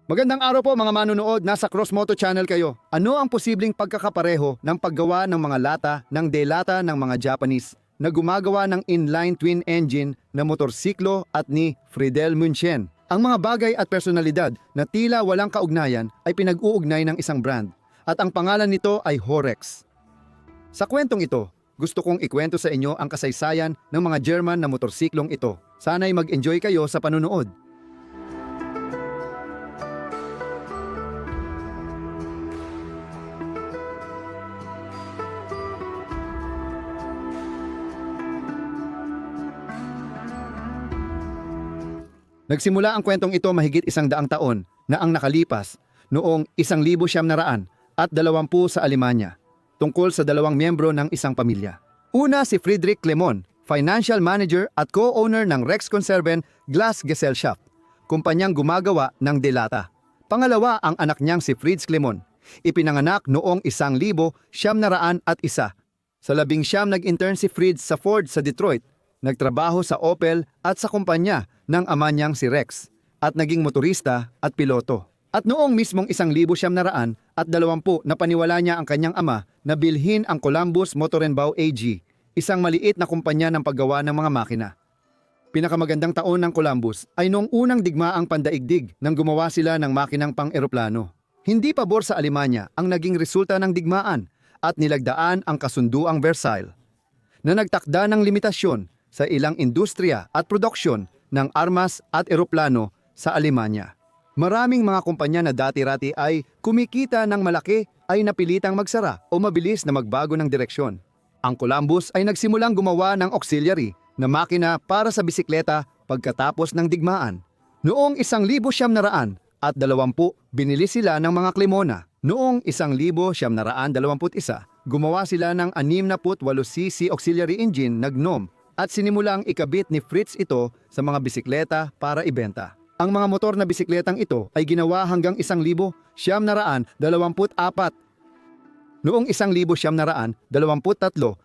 Magandang araw po mga manunood, nasa Cross Moto Channel kayo. Ano ang posibleng pagkakapareho ng paggawa ng mga lata ng delata ng mga Japanese na gumagawa ng inline twin engine na motorsiklo at ni Friedel München? Ang mga bagay at personalidad na tila walang kaugnayan ay pinag-uugnay ng isang brand at ang pangalan nito ay Horex. Sa kwentong ito, gusto kong ikwento sa inyo ang kasaysayan ng mga German na motorsiklong ito. Sana'y mag-enjoy kayo sa panunood. Nagsimula ang kwentong ito mahigit 100 taon na ang nakalipas noong 1920 sa Alemanya tungkol sa dalawang miyembro ng isang pamilya. Una si Friedrich Clemon, financial manager at co-owner ng Rexkonserven Glasgesellschaft, kumpanyang gumagawa ng delata. Pangalawa ang anak niyang si Fritz Clemon, ipinanganak noong 1901. Sa 19 nag-intern si Fritz sa Ford sa Detroit, nagtrabaho sa Opel at sa kumpanya ng ama niyang si Rex at naging motorista at piloto. At noong mismong 1920 napaniwala niya ang kanyang ama na bilhin ang Columbus Motorenbau AG, isang maliit na kumpanya ng paggawa ng mga makina. Pinakamagandang taon ng Columbus ay noong unang digmaang pandaigdig nang gumawa sila ng makinang pang-eroplano. Hindi pabor sa Alemanya ang naging resulta ng digmaan at nilagdaan ang kasunduang Versailles na nagtakda ng limitasyon sa ilang industriya at produksyon ng armas at eroplano sa Alemanya. Maraming mga kumpanya na dati-rati ay kumikita ng malaki ay napilitang magsara o mabilis na magbago ng direksyon. Ang Columbus ay nagsimulang gumawa ng auxiliary na makina para sa bisikleta pagkatapos ng digmaan. Noong 1920 binili sila ng mga Clemona. Noong 1921, gumawa sila ng 68cc auxiliary engine na GNOME at sinimulang ikabit ni Fritz ito sa mga bisikleta para ibenta. Ang mga motor na bisikletang ito ay ginawa hanggang 1924. Noong 1923,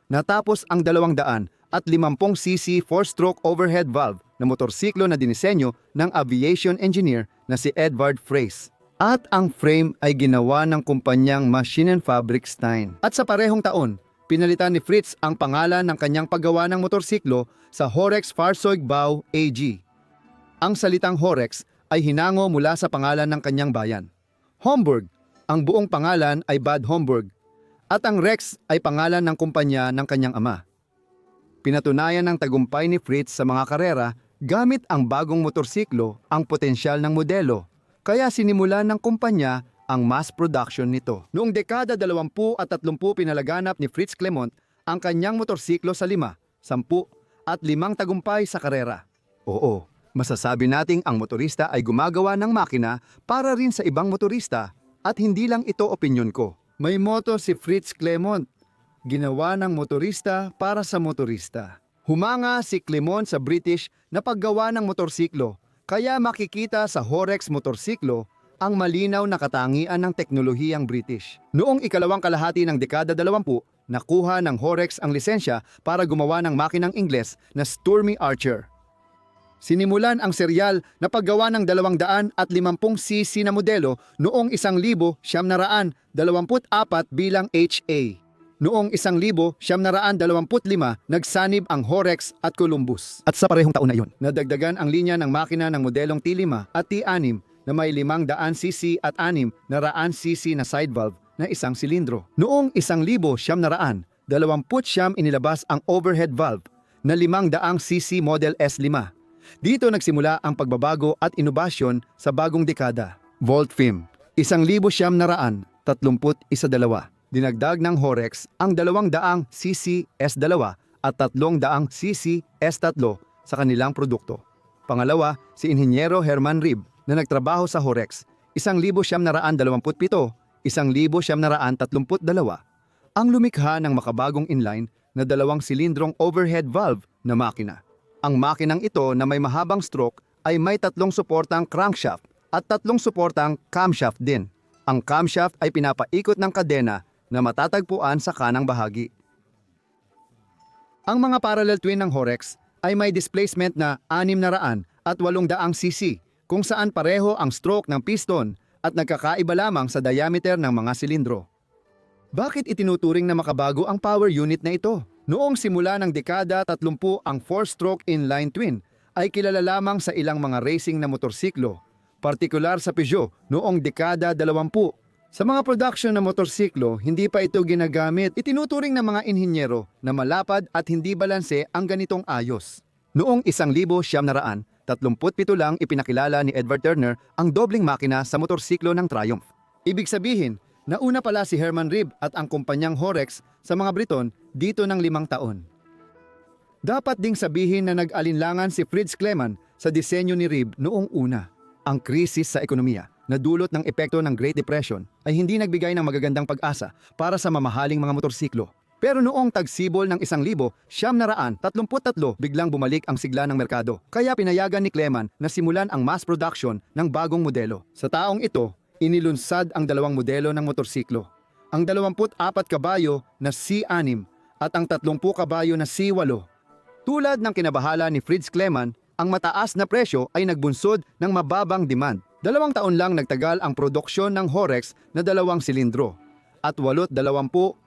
natapos ang 250cc 4-stroke overhead valve na motorsiklo na dinisenyo ng aviation engineer na si Edward Frais. At ang frame ay ginawa ng kumpanyang Maschinenfabrik Stein. At sa parehong taon, pinalitan ni Fritz ang pangalan ng kanyang paggawa ng motorsiklo sa Horex Fahrzeugbau AG. Ang salitang Horex ay hinango mula sa pangalan ng kanyang bayan. Homburg, ang buong pangalan ay Bad Homburg, at ang Rex ay pangalan ng kumpanya ng kanyang ama. Pinatunayan ng tagumpay ni Fritz sa mga karera gamit ang bagong motorsiklo ang potensyal ng modelo, kaya sinimulan ng kumpanya ang mass production nito. Noong dekada 20 at 30 pinalaganap ni Fritz Clemont ang kanyang motorsiklo sa 5, 10 at 5 tagumpay sa karera. Oo, masasabi nating ang motorista ay gumagawa ng makina para rin sa ibang motorista at hindi lang ito opinyon ko. May moto si Fritz Clemont, ginawa ng motorista para sa motorista. Humanga si Clemont sa British na paggawa ng motorsiklo, kaya makikita sa Horex motorsiklo ang malinaw na katangian ng teknolohiyang British. Noong ikalawang kalahati ng dekada 20, nakuha ng Horex ang lisensya para gumawa ng makinang Ingles na Stormy Archer. Sinimulan ang seryal na paggawa ng 250cc na modelo noong 1924 bilang HA. Noong 1925, nagsanib ang Horex at Columbus. At sa parehong taon na iyon, nadagdagan ang linya ng makina ng modelong T5 at T6 na may 500cc at 600cc na side valve na isang silindro. Noong 1929, inilabas ang overhead valve na 500cc Model S5. Dito nagsimula ang pagbabago at inobasyon sa bagong dekada. Volt-Fim, 1932. Dinagdag ng Horex ang 200cc S2 at 300cc S3 sa kanilang produkto. Pangalawa, si Inhinyero Herman Rib na nagtrabaho sa Horex, 1927, 1932, ang lumikha ng makabagong inline na 2 silindrong overhead valve na makina. Ang makinang ito na may mahabang stroke ay may 3 suportang crankshaft at 3 suportang camshaft din. Ang camshaft ay pinapaikot ng kadena na matatagpuan sa kanang bahagi. Ang mga parallel twin ng Horex ay may displacement na 600 at 800cc kung saan pareho ang stroke ng piston at nagkakaiba lamang sa diameter ng mga silindro. Bakit itinuturing na makabago ang power unit na ito? Noong simula ng dekada 30 ang 4-stroke inline twin ay kilala lamang sa ilang mga racing na motorsiklo, partikular sa Peugeot noong dekada 20. Sa mga production na motorsiklo, hindi pa ito ginagamit. Itinuturing ng mga inhinyero na malapad at hindi balanse ang ganitong ayos. Noong 1937 lang ipinakilala ni Edward Turner ang dobling makina sa motorsiklo ng Triumph. Ibig sabihin, nauna pala si Herman Reeve at ang kumpanyang Horex sa mga Briton dito ng 5 taon. Dapat ding sabihin na nag-alinlangan si Fritz Kleemann sa disenyo ni Reeve noong una. Ang krisis sa ekonomiya na dulot ng epekto ng Great Depression ay hindi nagbigay ng magagandang pag-asa para sa mamahaling mga motorsiklo. Pero noong tagsibol ng 1933, biglang bumalik ang sigla ng merkado. Kaya pinayagan ni Kleemann na simulan ang mass production ng bagong modelo. Sa taong ito, inilunsad ang 2 modelo ng motorsiklo. Ang 24 kabayo na C6 at ang 30 kabayo na C8. Tulad ng kinabahala ni Fritz Kleemann, ang mataas na presyo ay nagbunsod ng mababang demand. 2 taon lang nagtagal ang produksyon ng Horex na 2 silindro at 820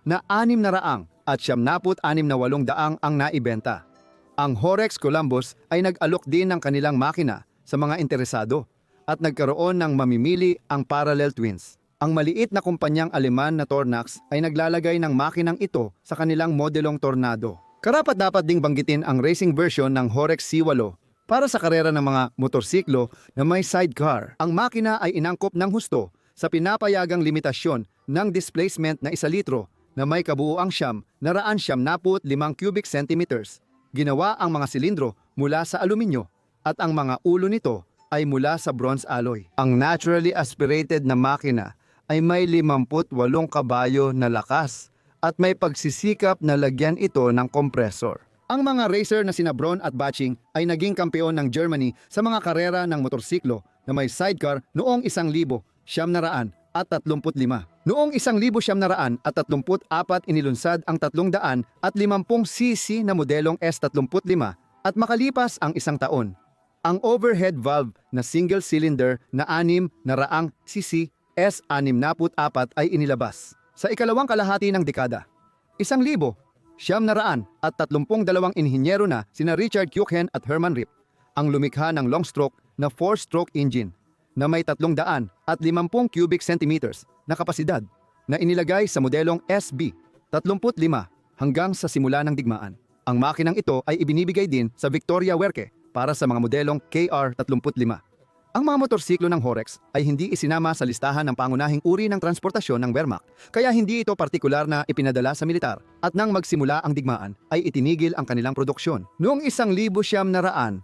na 600 at 76 na 800 ang naibenta. Ang Horex Columbus ay nag-alok din ng kanilang makina sa mga interesado at nagkaroon ng mamimili ang parallel twins. Ang maliit na kumpanyang Aleman na Tornax ay naglalagay ng makinang ito sa kanilang modelong Tornado. Karapat-dapat ding banggitin ang racing version ng Horex C8 para sa karera ng mga motorsiklo na may sidecar. Ang makina ay inangkop ng husto sa pinapayagang limitasyon ng displacement na 1 litro na may kabuuang 975 cubic centimeters. Ginawa ang mga silindro mula sa aluminyo at ang mga ulo nito ay mula sa bronze alloy. Ang naturally aspirated na makina ay may 58 kabayo na lakas at may pagsisikap na lagyan ito ng kompresor. Ang mga racer na sina Braun at Baching ay naging kampeon ng Germany sa mga karera ng motorsiklo na may sidecar noong 1935. Noong 1934 inilunsad ang 350cc na modelong S35 at makalipas ang 1 taon, ang overhead valve na single cylinder na 600cc S64 ay inilabas. Sa ikalawang kalahati ng dekada, 1932 inhinyero na sina Richard Cuygen at Herman Reeve ang lumikha ng long stroke na 4-stroke engine na may 350 cubic centimeters na kapasidad na inilagay sa modelong SB35 hanggang sa simula ng digmaan. Ang makinang ito ay ibinibigay din sa Victoria Werke para sa mga modelong KR35. Ang mga motorsiklo ng Horex ay hindi isinama sa listahan ng pangunahing uri ng transportasyon ng Wehrmacht, kaya hindi ito partikular na ipinadala sa militar at nang magsimula ang digmaan ay itinigil ang kanilang produksyon. Noong 1945,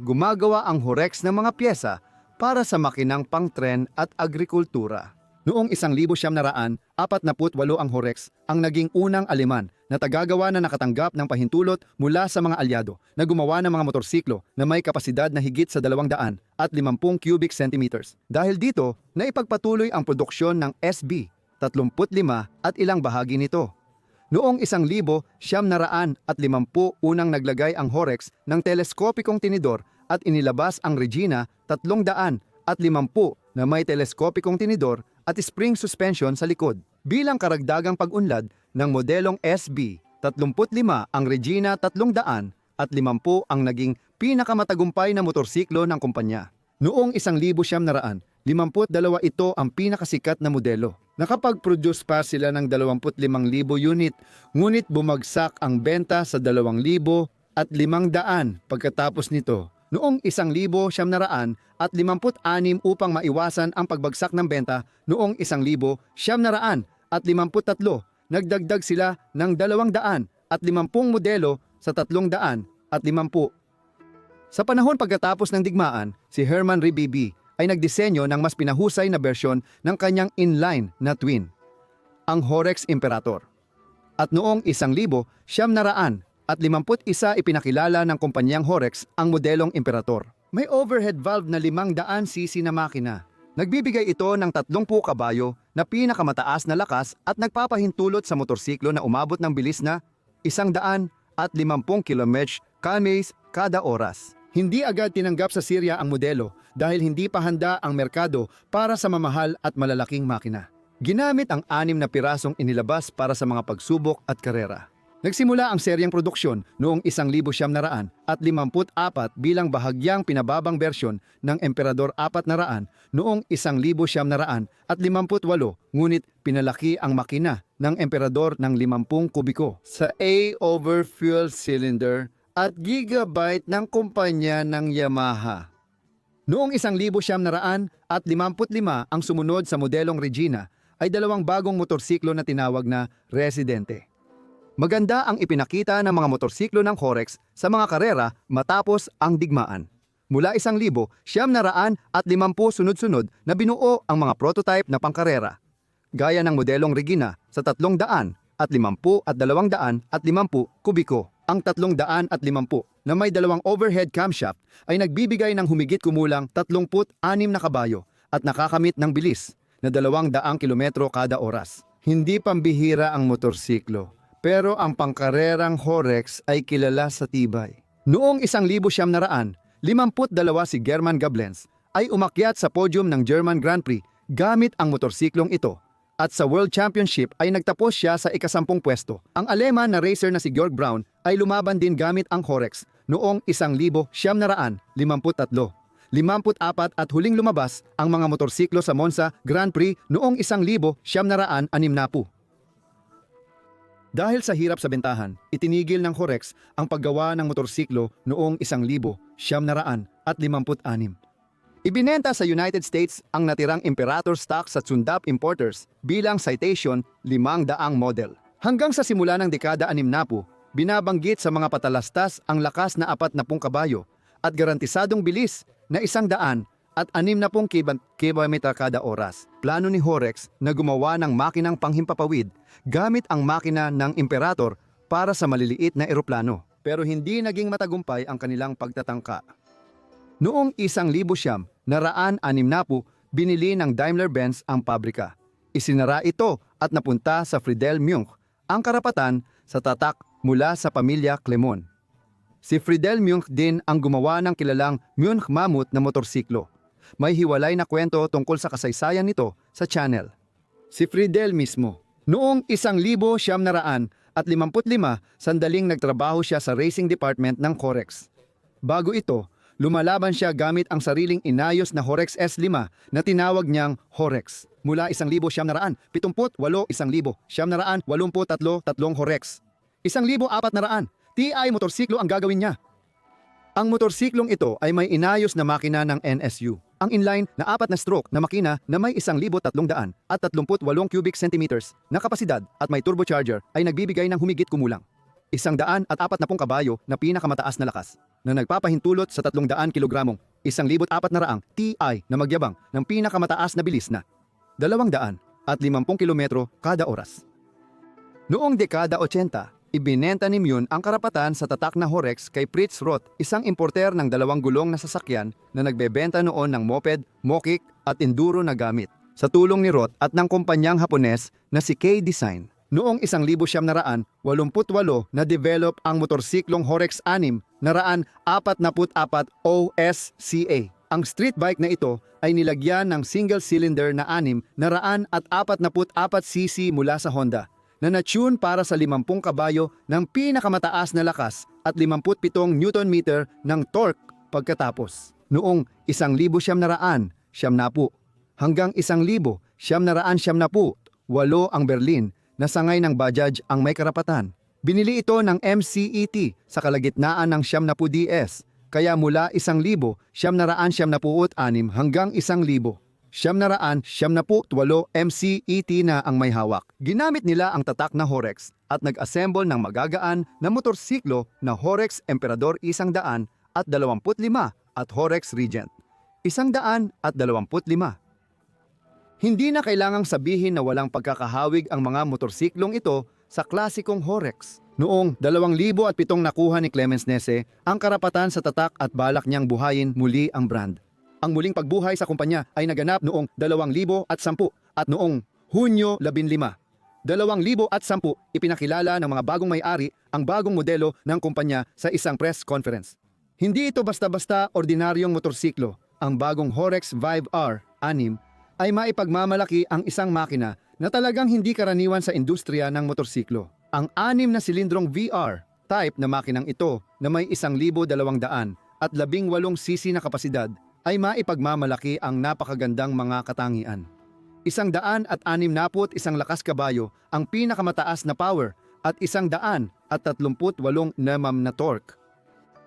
gumagawa ang Horex ng mga pyesa para sa makinang pangtren at agrikultura. Noong 1948 ang Horex ang naging unang Aleman na tagagawa na nakatanggap ng pahintulot mula sa mga alyado na gumawa ng mga motorsiklo na may kapasidad na higit sa 250 cubic centimeters. Dahil dito, naipagpatuloy ang produksyon ng SB35 at ilang bahagi nito. Noong 1950 unang naglagay ang Horex ng teleskopikong tinidor at inilabas ang Regina 350 na may teleskopikong tinidor at spring suspension sa likod. Bilang karagdagang pag-unlad ng modelong SB35, ang Regina 350 ang naging pinakamatagumpay na motorsiklo ng kumpanya. Noong 1952 ito ang pinakasikat na modelo. Nakapag-produce pa sila ng 25,000 unit, ngunit bumagsak ang benta sa 2,500 pagkatapos nito. Noong 1956 upang maiwasan ang pagbagsak ng benta noong 1953, nagdagdag sila ng 250 modelo sa 350. Sa panahon pagkatapos ng digmaan, si Herman Reeve ay nagdisenyo ng mas pinahusay na bersyon ng kanyang inline na twin, ang Horex Imperator. At noong 1951 ipinakilala ng kumpanyang Horex ang modelong Imperator. May overhead valve na 500cc na makina. Nagbibigay ito ng 30 kabayo na pinakamataas na lakas at nagpapahintulot sa motorsiklo na umabot ng bilis na 150 km/h kada oras. Hindi agad tinanggap sa Syria ang modelo dahil hindi pa handa ang merkado para sa mamahal at malalaking makina. Ginamit ang 6 na pirasong inilabas para sa mga pagsubok at karera. Nagsimula ang seryeng produksyon noong 1954 bilang bahagyang pinababang bersyon ng Emperador 400 noong 1958, ngunit pinalaki ang makina ng Emperador ng 50 kubiko sa A-over fuel cylinder at gigabyte ng kumpanya ng Yamaha. Noong 1955 ang sumunod sa modelong Regina ay 2 bagong motorsiklo na tinawag na Residente. Maganda ang ipinakita ng mga motorsiklo ng Horex sa mga karera matapos ang digmaan. Mula 1,950 sunod-sunod na binuo ang mga prototype na pangkarera. Gaya ng modelong Regina sa 300 at 50 at 250 kubiko. Ang 350 na may 2 overhead camshaft ay nagbibigay ng humigit kumulang 36 na kabayo at nakakamit ng bilis na 200 kilometro kada oras. Hindi pambihira ang motorsiklo. Pero ang pangkarerang Horex ay kilala sa tibay. Noong 1952 si German Gablenz ay umakyat sa podium ng German Grand Prix gamit ang motorsiklong ito. At sa World Championship ay nagtapos siya sa ika-10 pwesto. Ang Aleman na racer na si Georg Braun ay lumaban din gamit ang Horex noong 1953, 54 at huling lumabas ang mga motorsiklo sa Monza Grand Prix noong 1960. Dahil sa hirap sa bentahan, itinigil ng Horex ang paggawa ng motorsiklo noong 1956. Ibinenta sa United States ang natirang Imperator stock sa Zundap Importers bilang Citation 500 model. Hanggang sa simula ng dekada 60, binabanggit sa mga patalastas ang lakas na 40 kabayo at garantisadong bilis na 160 km kada oras. Plano ni Horex na gumawa ng makinang panghimpapawid gamit ang makina ng Imperator para sa maliliit na eroplano. Pero hindi naging matagumpay ang kanilang pagtatangka. Noong 1960, binili ng Daimler-Benz ang pabrika. Isinara ito at napunta sa Friedel Munch, ang karapatan sa tatak mula sa pamilya Clemon. Si Friedel Munch din ang gumawa ng kilalang Munch Mammoth na motorsiklo. May hiwalay na kwento tungkol sa kasaysayan nito sa channel. Si Friedel mismo. Noong 1955, sandaling nagtrabaho siya sa racing department ng Horex. Bago ito, lumalaban siya gamit ang sariling inayos na Horex S5 na tinawag niyang Horex. Mula 1978, 1983, Horex. 1,400, TI motorsiklo ang gagawin niya. Ang motorsiklong ito ay may inayos na makina ng NSU. Ang inline na 4 na stroke na makina na may 1,338 cubic centimeters na kapasidad at may turbocharger ay nagbibigay ng humigit kumulang 140 kabayo na pinakamataas na lakas na nagpapahintulot sa 300 kilogramong 1,400 TI na magyabang ng pinakamataas na bilis na 250 kilometro kada oras. Noong dekada 80, ibinenta ni Mun ang karapatan sa tatak na Horex kay Fritz Roth, isang importer ng 2 gulong na sasakyan na nagbebenta noon ng moped, mokik at enduro na gamit. Sa tulong ni Roth at ng kumpanyang Hapones na si K-Design, noong 1988 na-develop ang motorsiklong Horex 6 OSCA. Ang street bike na ito ay nilagyan ng single-cylinder na 644cc mula sa Honda, na na-tune para sa 50 kabayo ng pinakamataas na lakas at 57 Nm ng torque pagkatapos. Noong 1970 hanggang 1978 ang Berlin na sangay ng Bajaj ang may karapatan. Binili ito ng MCET sa kalagitnaan ng 70 DS, kaya mula 1,776 hanggang 1,000. 778 MCET na ang may hawak. Ginamit nila ang tatak na Horex at nag-assemble ng magagaan na motorsiklo na Horex Emperador 125 at Horex Regent 125. Hindi na kailangang sabihin na walang pagkakahawig ang mga motorsiklong ito sa klasikong Horex. Noong 2007 nakuha ni Clemens Nese ang karapatan sa tatak at balak niyang buhayin muli ang brand. Ang muling pagbuhay sa kumpanya ay naganap noong 2010 at noong Hunyo 15. 2010 ipinakilala ng mga bagong may-ari ang bagong modelo ng kumpanya sa isang press conference. Hindi ito basta-basta ordinaryong motorsiklo. Ang bagong Horex Vive R6 ay maipagmamalaki ang isang makina na talagang hindi karaniwan sa industriya ng motorsiklo. Ang 6 na silindrong VR type na makinang ito na may 1,200 at 18 cc na kapasidad ay maipagmamalaki ang napakagandang mga katangian. 161 lakas kabayo ang pinakamataas na power at 138 Nm na torque.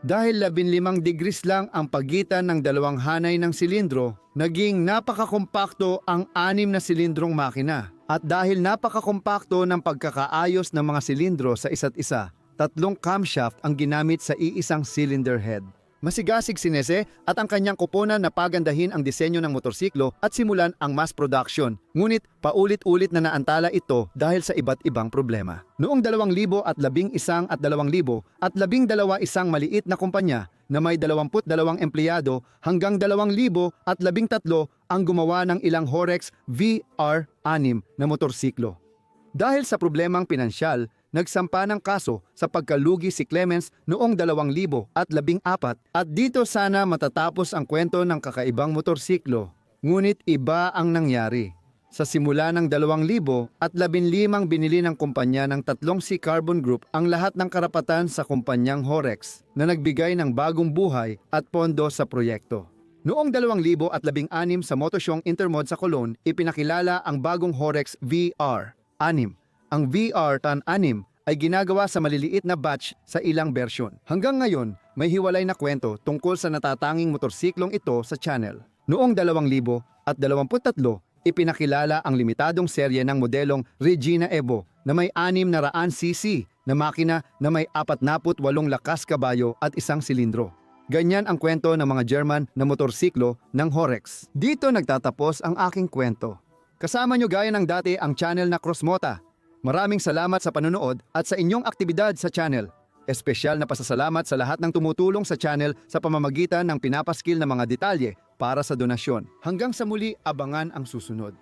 Dahil 15 degrees lang ang pagitan ng dalawang hanay ng silindro, naging napakakompakto ang 6 na silindrong makina. At dahil napakakompakto ng pagkakaayos ng mga silindro sa isa't isa, 3 camshaft ang ginamit sa iisang cylinder head. Masigasig si Nese at ang kanyang koponan na pagandahin ang disenyo ng motorsiklo at simulan ang mass production. Ngunit paulit-ulit na naantala ito dahil sa iba't ibang problema. Noong 2011 at 2012 isang maliit na kumpanya na may 22 empleyado hanggang 2013 ang gumawa ng ilang Horex VR6 na motorsiklo. Dahil sa problemang pinansyal, nagsampa ng kaso sa pagkalugi si Clemens noong 2014 at dito sana matatapos ang kwento ng kakaibang motorsiklo. Ngunit iba ang nangyari. Sa simula ng 2015 binili ng kumpanya ng 3 C Carbon Group ang lahat ng karapatan sa kumpanyang Horex na nagbigay ng bagong buhay at pondo sa proyekto. Noong 2016 sa Motoshong Intermod sa Cologne, ipinakilala ang bagong Horex VR6. Ang VR6 ay ginagawa sa maliliit na batch sa ilang bersyon. Hanggang ngayon, may hiwalay na kwento tungkol sa natatanging motorsiklong ito sa channel. Noong 2023, ipinakilala ang limitadong serye ng modelong Regina Evo na may 600cc na makina na may 48 lakas kabayo at 1 silindro. Ganyan ang kwento ng mga German na motorsiklo ng Horex. Dito nagtatapos ang aking kwento. Kasama nyo gaya ng dati ang channel na Crossmota. Maraming salamat sa panonood at sa inyong aktibidad sa channel. Espesyal na pasasalamat sa lahat ng tumutulong sa channel sa pamamagitan ng pinapaskil na mga detalye para sa donasyon. Hanggang sa muli, abangan ang susunod.